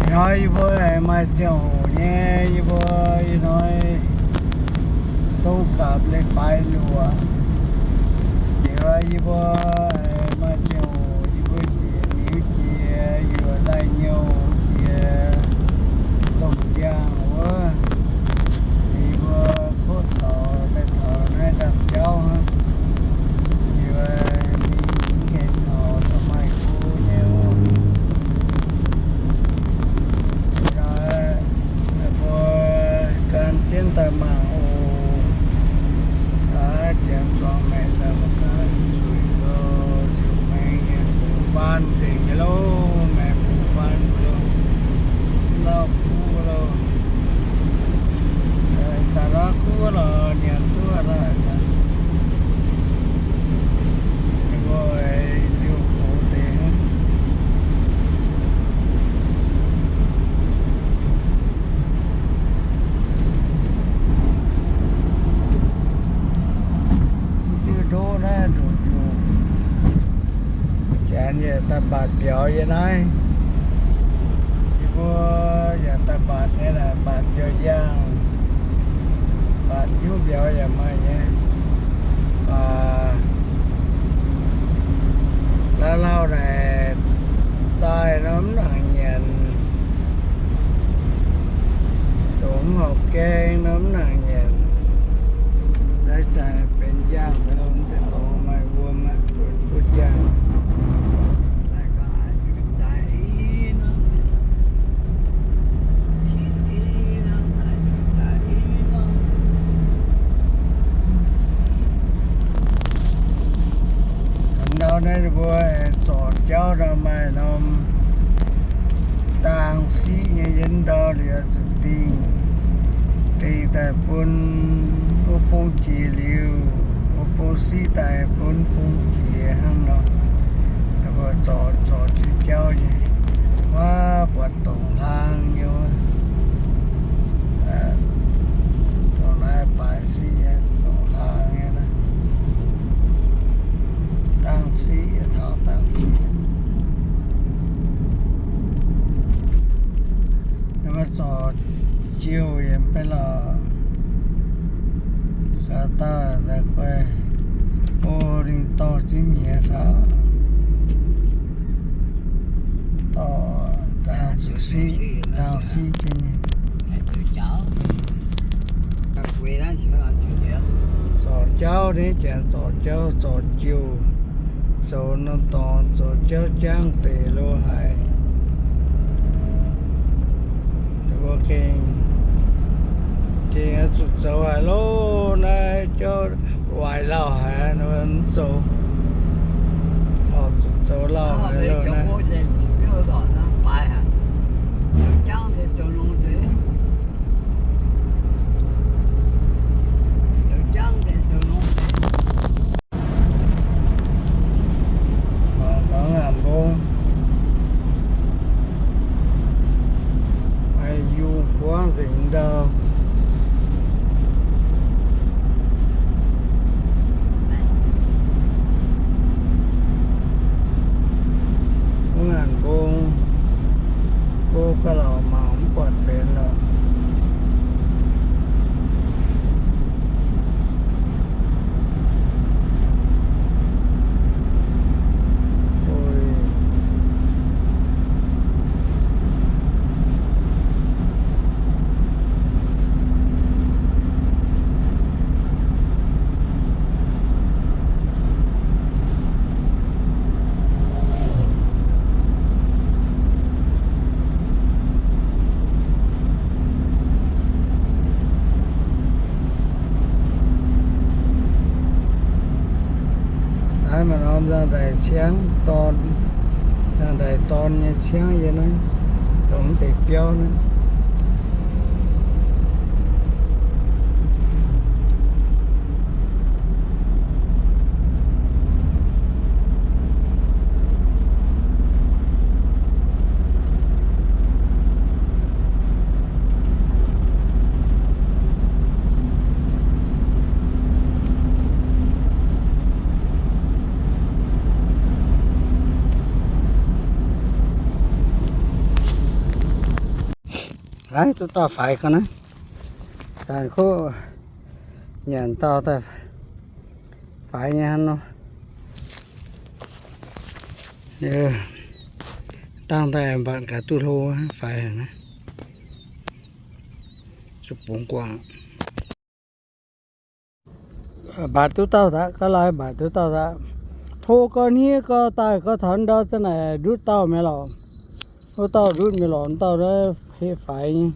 nói với mà chiều nhé với nói tôi cặp lên bài lúa thì với mà chiều với nhiều kia vừa lại nhiều kia tổng giang quá thì với phốt thọ tại thọ này đặt cháu ha thì với những cái thọ sau mai khu nhiều trên tờ mạng đã chém cho mẹ ta một cái chuối cơ chiều mẹ phụ phan gì vậy lô mẹ phụ phan luôn lo cú luôn chả ra cú là nhận tua ra chả rồi liều cổ tiền đô ra rồi chán vậy ta bạt béo vậy này thì vô giờ ta bạt này là bạt béo giang bạt yếu béo vậy mà nhé và lâu này tai nấm thằng nhện đúng học kê nấm thằng nhệnได้ใจเป็นย่างไปลงเป็นโตไม่วัวมาเป็นพุทธย่างแต่ก็อยู่ใจน้องคิดดีน้องอยู่ใจน้องคันเราได้บัวสอนเจ้าเราไม่นมต่างสีเย็นดอเรียสุดตีแต่ปุ่นô phong chỉ liu ô phong si tại bốn phong chỉ hăng nó rồi trò chỉ kéo gì quá quạt tổng lang nhiều tổng lai bài si tổng lang nghe nè tăng si thảo tăng si nhưng mà trò chiều em phải là ta ra quay ô đình to chứ mía cả to tao xí chứ sọ cháu đấy chả sọ cháu sọ chiều sọ nó to sọ cháu trắng tề lô hải ok chị sụt sầu hải lô này cho hoài lao hải nó vẫn sầu họ sụt sầu lao hải lô này có ngàn vô ai du quá dính đâu cô có lò mà không quạt bên rồi mà nó ra đầy sáng ton ra đầy ton như sáng vậy đó tổng tiệp béo nữa đấy tôi tao phải con á sàn khô nhận tao ta phải nha nó tăng tay bạn cả tu lô phải nè chụp bóng quang bà tôi tao đã có lại bà tôi tao đã thô con ní có tài có thằng đó thế này rút tao mẹ lọ có tao rút mẹ lọ tao đó phải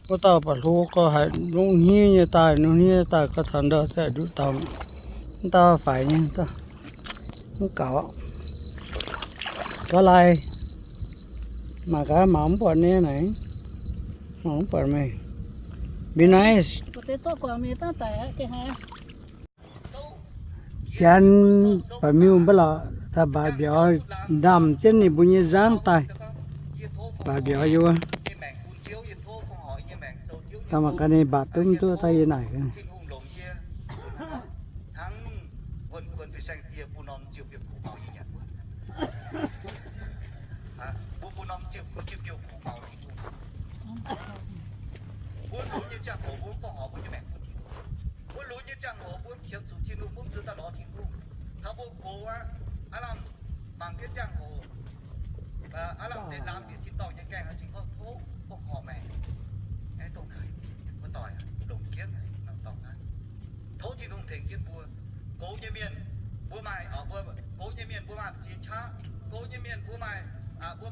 có tao bà thô có hai lúc ní như tài lúc ní tài có thằng đó sẽ rút tao phải nha tao không có lại mà cái mỏng bọn này mỏng bọn mày be nice chán bà miu bả lọ ta bà biểu đầm trên này bùi như dán tay bà biểu vô ta mà cái này bà tung cho tay này bằng cái giang hồ và làm để làm việc thì tàu những cái họ chỉ có thố không họ mẹ cái tàu này có tỏi đồng kiến này làm tàu này thố thì đồng thành kiến bùa cố như miền bùa mày ở bùa cố như miền bùa mày chiến cha cố như miền bùa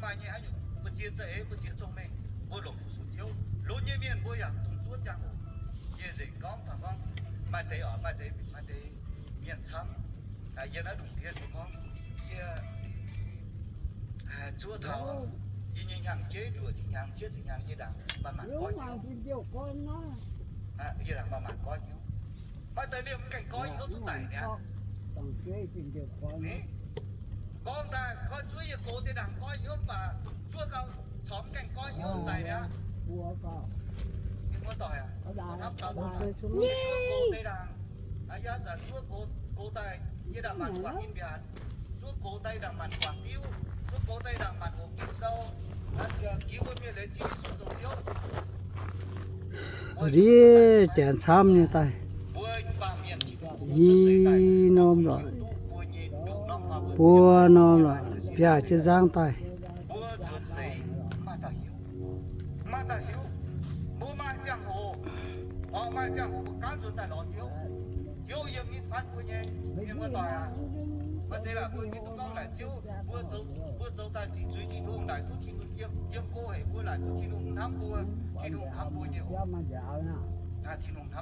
mày như hay bùa chiến dễ bùa chiến trong mình bùa lồng phụ sụt chiếu lỗ như miền bùaอย่างtung chúa giang hồ như gì con thằng con mai tế ở mai tế miền chăm giờ nó đủ tiền của con chúa thọ như hàng chế đùa chính hàng chết chính hàng như đảng mà mặt có nhiều như đảng mà mặt có nhiều mà tới điểm cảnh có nhiều chút tẩy nè con ta có chúa yêu cố thì đảng có nhiều mà chúa cao xóm cảnh có nhiều tẩy nè nhưng mà tỏi à thắp tao chúa cố tây đảng giá giả chúa cố tây như đảng mặt quảng yên biển chúa cố tây đảng mặt quảng tiêu chúa cố tây đảng mặt hồ kinh sâu cứu với miền lấy chi số dầu chiếu đi chén xăm như tay y nom rồi bùa nom rồi bia chứ giang tay mà ta hiểu bố mai giang hồ mai giang hồ cán rồi tại đó chiếu yếm ít phát bùa nhé nhưng mà tỏi à mà đây là bùa như tôi nói là chiếu bùa dấu ta chỉ duy trì luôn lại chút thì yếm cô hệ bùa lại chút thì luôn ham bùa nhiều thì luôn ham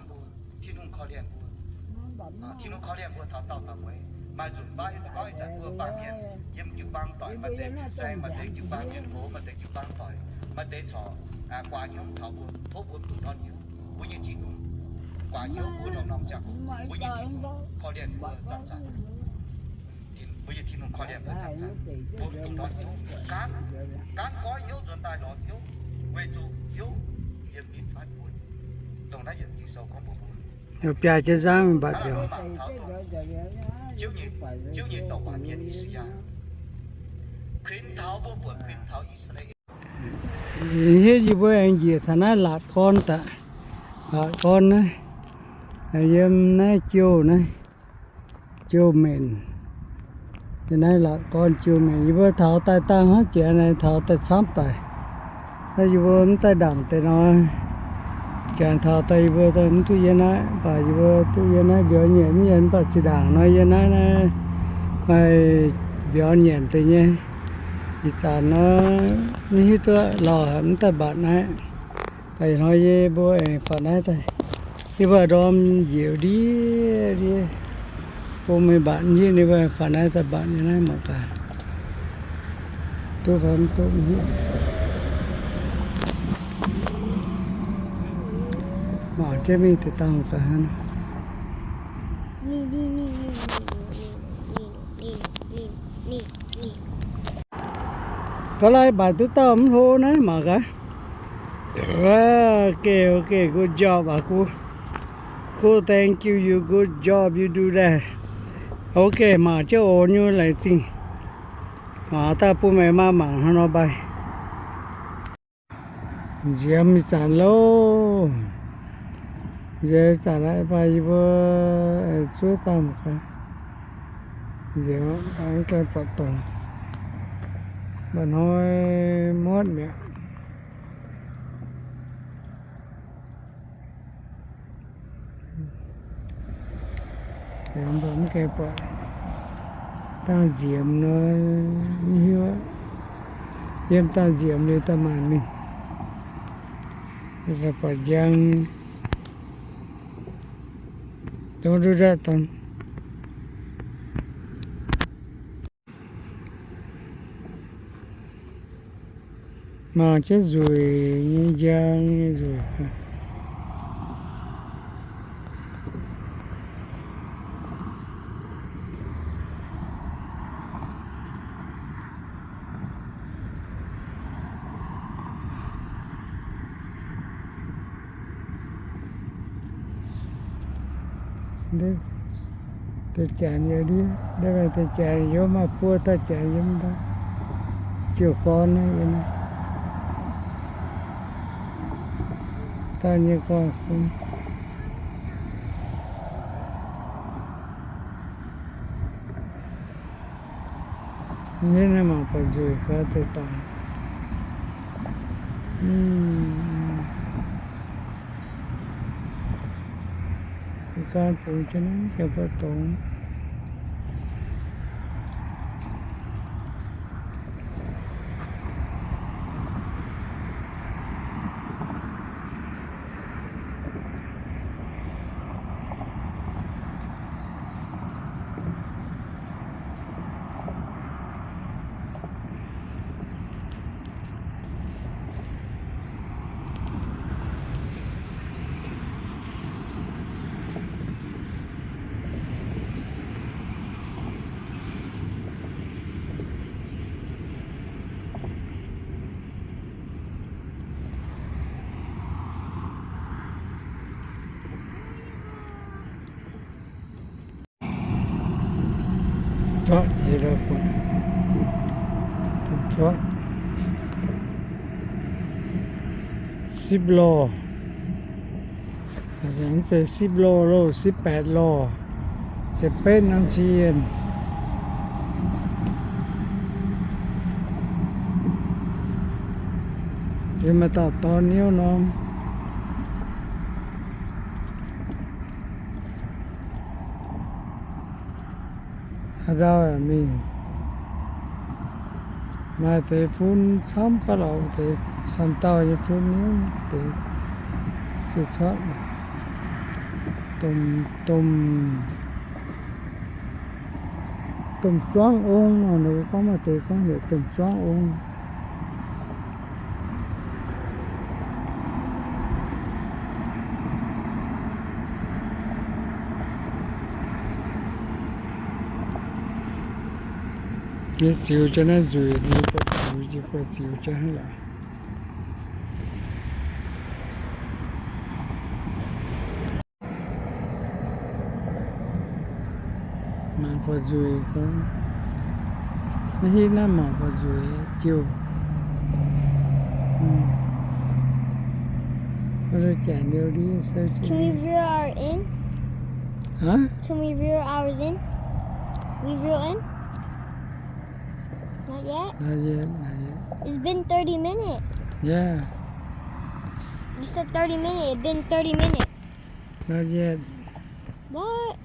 bùa thì luôn khó liền bùa thì luôn khó liền bùa thảo tàu mới mà chuẩn ba nó có chạy bùa ba miền yếm chịu băng tỏi mà để xe mà để chịu ba miền bố mà để chịu băng tỏi mà để trò quả nhóm thảo bùa thốt bùa tụi non nhiều bùa như thì luôn quả nhóm bùa nó chắc bùa như thì khó liền bùa chắc chắn bây giờ thì nó khó liền bùa chắc chắn bùa tụi non nhiều cán có yếu chuẩn tài đó chiếu về chủ chiếu yếm ít phát bùa đồng đã nhận đi sâu con bùa rồi bia chứ giang bà biểu chiếu nhìn tàu bản miền Israel khuyến tháo bố buồn khuyến tháo Israel hết gì với anh gì thằng nó lạt con ta lạt con này em này chiều mình thì này lạt con chiều mình như với tháo tay tăng hết chuyện này tháo tay sắm tay hay như với tay đằng tay nói chuyện tháo tay với tay tu yên này và như với tu yên này biểu nhện và chỉ đằng nói yên này phải biểu nhện tự nhiên thì sao nó như tôi lò hầm tay bạn này phải nói với bố em phải nói tay thì vợ đom nhiều đi bố mấy bạn như này vậy phải nói tay bạn như này mà cả tôi vẫn tôi như mà cái mình thì tao cả hắn có lại bài tôi tao hô này mà cả okay good job aku cool thank you good job you do that okay mà chứ ổn như lại gì mà ta phụ mẹ mà nó bay Diam san lo. Giờ trả lại bài vừa suốt tầm cả. Giờ anh cái bắt tông. Bạn hỏi mót mẹ. Em vẫn cái bắt. Ta diệm nó như em ta diệm đi ta màn mình. Sepanjang Tunggu datang mà chết rồi như giang như rồi đấy ta chạy như đi đây là ta chạy vô mà pua ta chạy giống đó chiều con ấy vậy này ta như con không như này mà phải rồi khá tới tầm Bukan punya siapa tahu. Chót gì đâu cũng chót 10 lôอย่างจะ10 โลโล18 โลจะเป็นน้ำเชียนเดี๋ยวมาต่อตอนนิ้วน้องเราอะมีมาแต่ฟุ้นซ้ำก็เราแต่ซ้ำเต่าจะฟุ้นนิ้วแต่สุดท้ายtùm choáng ôn nó có mà thì không hiểu tùm choáng ôn cái xíu cho nó rủi đi có xíu cho nó lại mà có rủi không nó hít nó mà có rủi chiều rồi chạy đều đi sao Can we reel our in? hả Can we reel ours in? We reel in? Not yet? not yet. It's been 30 minutes. Yeah, You said 30 minutes. It's been 30 minutes. not yet. What?